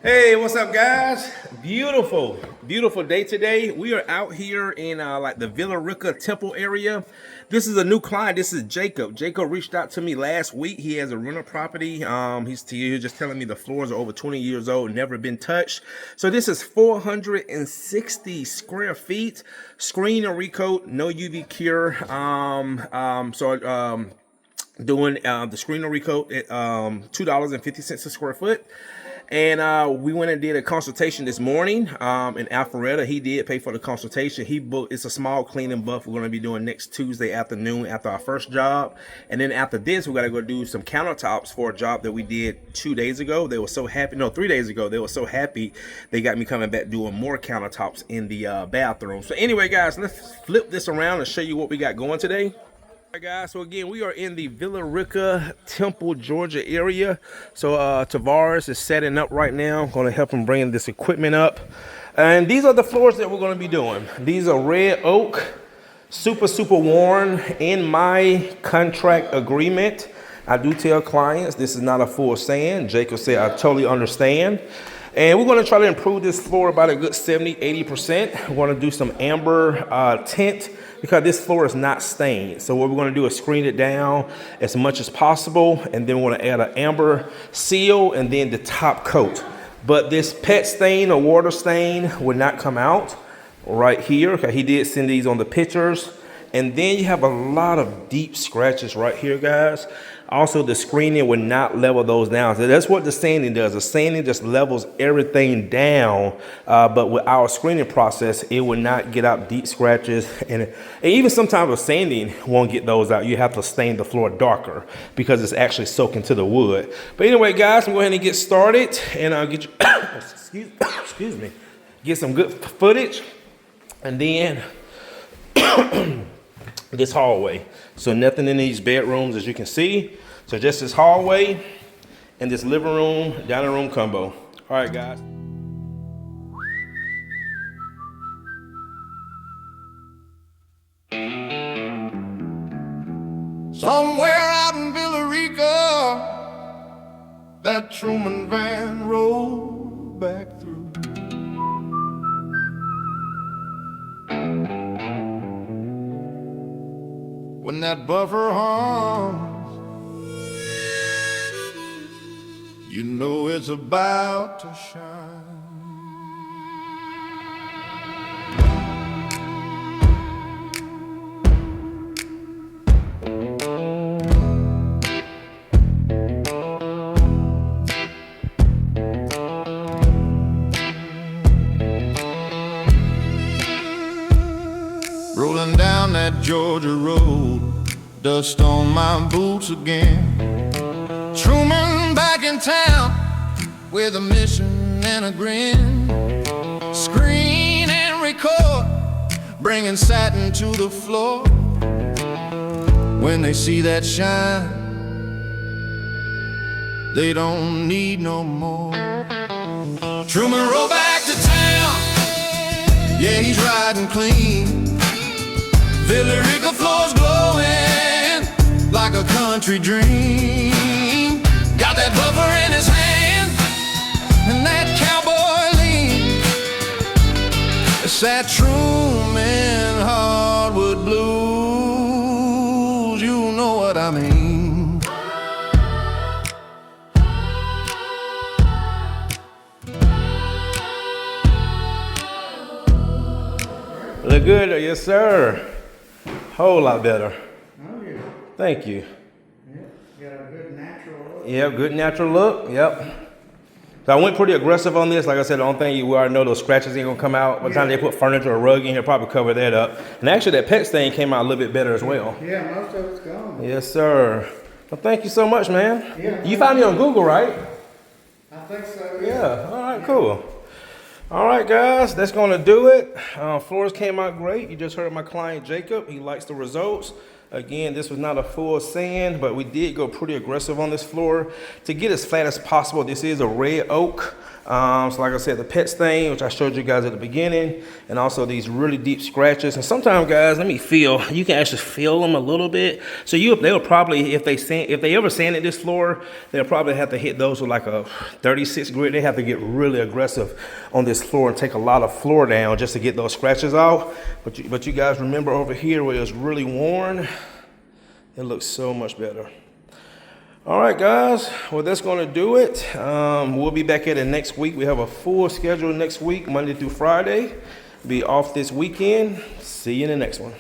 Hey, what's up, guys? Beautiful, beautiful day today. We are out here in like the Villa Rica Temple area. This is a new client. This is Jacob. Jacob reached out to me last week. He has a rental property. He's just telling me the floors are over 20 years old, never been touched. So this is 460 square feet, screen and recoat, no UV cure. Doing the screen and recoat at $2.50 a square foot. And we went and did a consultation this morning in Alpharetta. He did pay for the consultation. He booked. It's a small cleaning buff we're going to be doing next Tuesday afternoon after our first job. And then after this, we got to go do some countertops for a job that we did 2 days ago. They were so happy. No, 3 days ago. They were so happy. They got me coming back doing more countertops in the bathroom. So anyway, guys, let's flip this around and show you what we got going today. All right, guys, so again, we are in the Villa Rica, Temple, Georgia area. So Tavares is setting up right now. I'm going to help him bring this equipment up. And these are the floors that we're going to be doing. These are red oak, super worn. In my contract agreement, I do tell clients this is not a full sand. Jacob said, I totally understand. And we're going to try to improve this floor about a good 70-80%. We're going to do some amber tint because this floor is not stained. So what we're going to do is screen it down as much as possible. And then we're going to add an amber seal and then the top coat. But this pet stain or water stain will not come out right here. Okay, he did send these on the pictures. And then you have a lot of deep scratches right here, guys. Also, the screening would not level those down. So that's what the sanding does. The sanding just levels everything down. But with our screening process, it will not get out deep scratches. And even sometimes with sanding, won't get those out. You have to stain the floor darker because it's actually soaking to the wood. But anyway, guys, I'm going to go ahead and get started. And I'll get you, excuse me, get some good footage. And then this hallway. So nothing in these bedrooms, as you can see. So just this hallway and this living room, dining room combo. All right, guys. Somewhere out in Villa Rica, that Truman van rolled back through. When that buffer hums, you know it's about to shine. Rolling down that Georgia road, dust on my boots again. Truman back in town with a mission and a grin. Screen and record, bringing satin to the floor. When they see that shine, they don't need no more. Truman rolled back to town, yeah, he's riding clean. Villa Rica floors glowing like a country dream. Got that buffer in his hand and that cowboy lean. It's that Truman Hardwood blues, you know what I mean. Look good, yes sir. Whole lot better. Oh, yeah. Thank you. Yep. Got a good natural look. Yep, good natural look. Yep. So I went pretty aggressive on this. Like I said, the only thing you already know, those scratches ain't gonna come out. By the time they put furniture or rug in here, probably cover that up. And actually, that pet stain came out a little bit better as well. Yeah, most of it's gone. Yes, sir. Well, thank you so much, man. Yeah. You found me on Google, right? I think so. Yeah. All right. Cool. All right, guys, that's going to do it. Floors came out great. You just heard my client, Jacob. He likes the results. Again, this was not a full sand, but we did go pretty aggressive on this floor to get as flat as possible. This is a red oak. So like I said, the pet stain, which I showed you guys at the beginning, and also these really deep scratches. And sometimes, guys, let me feel. You can actually feel them a little bit. So they'll probably, if they ever sanded this floor, they'll probably have to hit those with like a 36 grit. They have to get really aggressive on this floor and take a lot of floor down just to get those scratches out. But you guys remember over here where it was really worn, it looks so much better. All right, guys. Well, that's going to do it. We'll be back at it next week. We have a full schedule next week, Monday through Friday. Be off this weekend. See you in the next one.